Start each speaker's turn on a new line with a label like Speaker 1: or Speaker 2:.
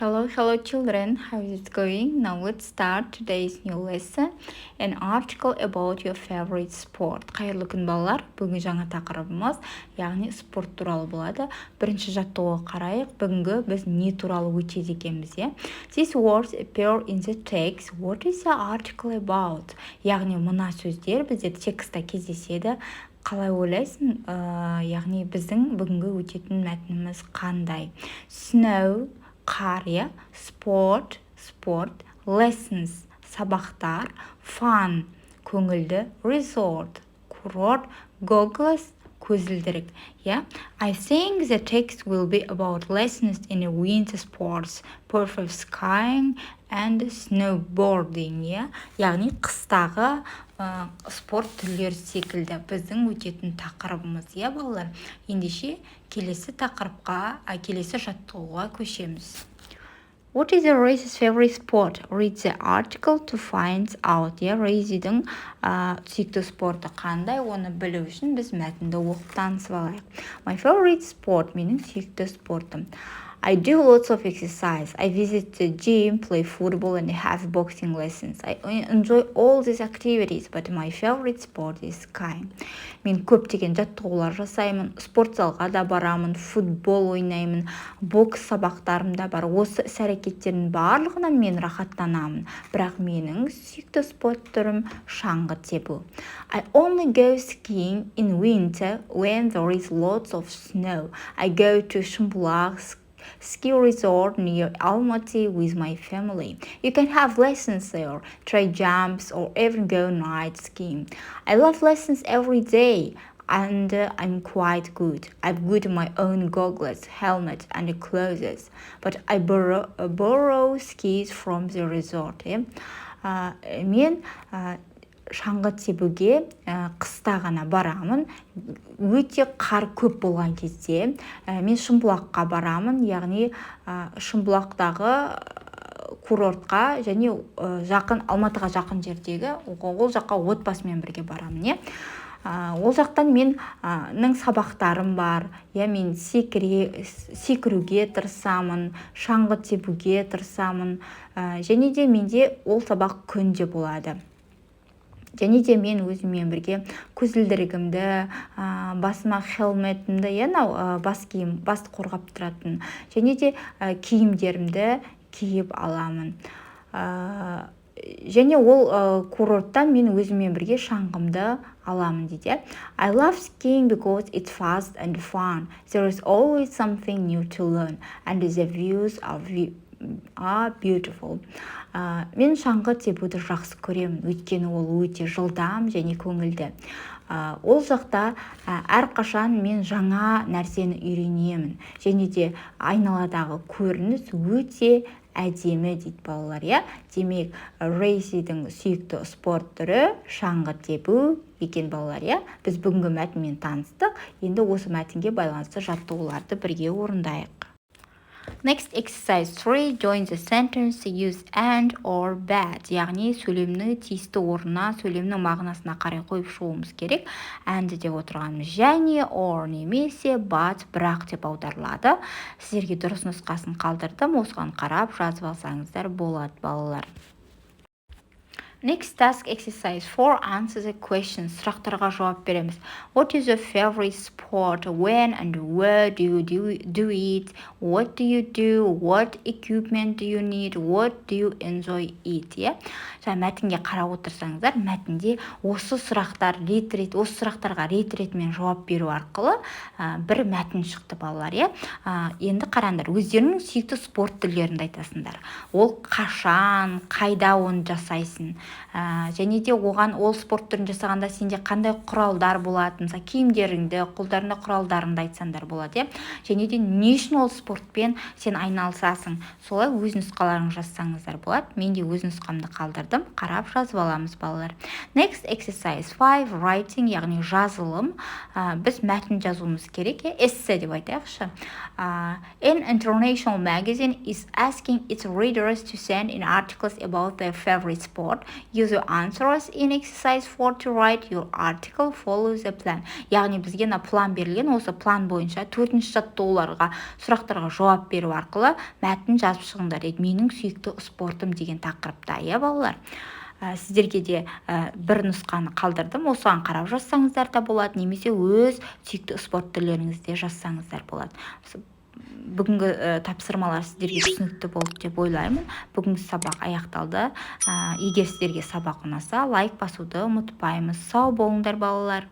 Speaker 1: Hello children, how is it going? Now let's start today's new lesson, an article about your favorite sport. Қайырлы күн балалар, бүгін жаңа тақырыбымыз, яғни спорт туралы болады. Бірінші жаттығуға қарайық, бүгінгі біз не туралы өтеді екенбіз, иә? These words appear in the text. What is the article about? Яғни мына сөздер бізде текстта кездеседі. Қалай ойлайсың? Яғни біздің бүгінгі өтетін мәтініміз қандай? Snow, қар, иә, спорт, lessons, сабақтар, fun, көңілді, resort, курорт, goggles, көзілдірік, иә. I think the text will be about lessons in winter sports, perfect skiing and snowboarding, иә. Яғни қыстағы спорт түрлері секілді біздің өтетін тақырыбымыз, иә балалар. Ендеше келесі тақырыпқа, келесі жаттығуға көшеміз. What is Raisy's favorite sport? Read the article to find out. Рейзидің сүйікті спорты қандай? Оны білу үшін біз мәтінді оқып танысып алайық. My favorite sport, менің сүйікті спортым. I do lots of exercise. I visit the gym, play football, and have boxing lessons. I enjoy all these activities, but my favorite sport is skiing. Мен көптеген жаттығулар жасаймын, спорт залға да барамын, футбол ойнаймын, бокс сабақтарым да бар. Осы іс-әрекеттердің барлығынан мен рахаттанамын. Бірақ менің сүйікті спорт түрім шаңғы тебу. I only go skiing in winter when there is lots of snow. I go to Шымбұлақ ski resort near Almaty with my family. You can have lessons there, try jumps, or even go night skiing. I love lessons every day, and I'm quite good. I've got my own goggles, helmet, and clothes, but I borrow skis from the resort. Мен шаңғы тебуге қыста ғана барамын. Өте қар көп болған кезде мен Шымбұлаққа барамын, яғни Шымбұлақтағы курортқа және жақын Алматыға жақын жердегі ол жаққа отбасымен бірге барамын, ол жақтан менің сабақтарым бар, мен секіруге тырысамын, шаңғы тебуге тырысамын, және де менде ол сабақ күнде болады. Және де мен өзіммен бірге көзілдірігімді, басыма хелметімді, бас киім, басты қорғап тұратын, және де киімдерімді киіп аламын. Және ол курорттан мен өзіммен бірге шаңғымды аламын дейді. I love skiing because it's fast and fun. There is always something new to learn, and the views are beautiful. Мен шаңғы тебуді жақсы көремін, өйткені ол өте жылдам және көңілді. Ол жақта әрқашан мен жаңа нәрсені үйренемін, және де айналадағы көрініс өте әдемі дейді балалар, Демек, Рейсидің сүйікті спорт түрі шаңғы тебу екен балалар, Біз бүгінгі мәтінмен таныстық, енді осы мәтінге байланысты жаттығуларды бірге орындайық. Next exercise 3, join the sentence, use and or but. Яғни сөйлемні тиісті орнына, сөйлемнің мағынасына қарай қойып шығуымыз керек. And деп отырғанымыз және, or немесе, but, бірақ деп аударылады. Сіздерге дұрыс нұсқасын қалдырдым, осыған қарап жазып алсаңыздар болады балалар. Next task exercise 4, answer the questions. Сұрақтарға жауап береміз. What is your favorite sport? When and where do you do it? What do you do? What equipment do you need? What do you enjoy it? Мәтінге қарап отырсаңыздар, мәтінде осы сұрақтарға рет-ретімен жауап беру арқылы бір мәтін шықты балалар, Енді қараңдар, өздерінің сүйікті спорт түрлерін айтасыңдар. Ол қашан, қайда оны жасайсың? Және де оған ол спорт түрін жасағанда сенде қандай құралдар болатын, киімдеріңді, қолдарында құралдарыңды айтсаңдар болады, Және де не үшін ол спортпен сен айналысасың? Солай өз нұсқаларың жазсаңыздар болады. Мен де өз нұсқамды қалдырдым, қарап жазып аламыз балалар. Next exercise 5, writing, яғни жазылым. Біз мәтін жазуымыз керек, эссе деп айтайықшы. An international magazine is asking its readers to send in articles about their favorite sport. Use your answers in exercise 4 to write your article. Follow the plan. Яғни бізге план берілген, осы план бойынша 4-ші жаттығуларға, сұрақтарға жауап беру арқылы мәтін жазып шығыңдар дейді. Менің сүйікті спортым деген тақырыпта, балалар. Сіздерге де бір нұсқаны қалдырдым, осыған қарап жазсаңыздар да болады, немесе өз сүйікті спорт түрлеріңізде жазсаңыздар болады. Бүгінгі тапсырмалар сіздерге түсінікті болды деп ойлаймын. Бүгінгі сабақ аяқталды. Егер сіздерге сабақ ұнаса, лайк басуды ұмытпаймыз. Сау болыңдар балалар.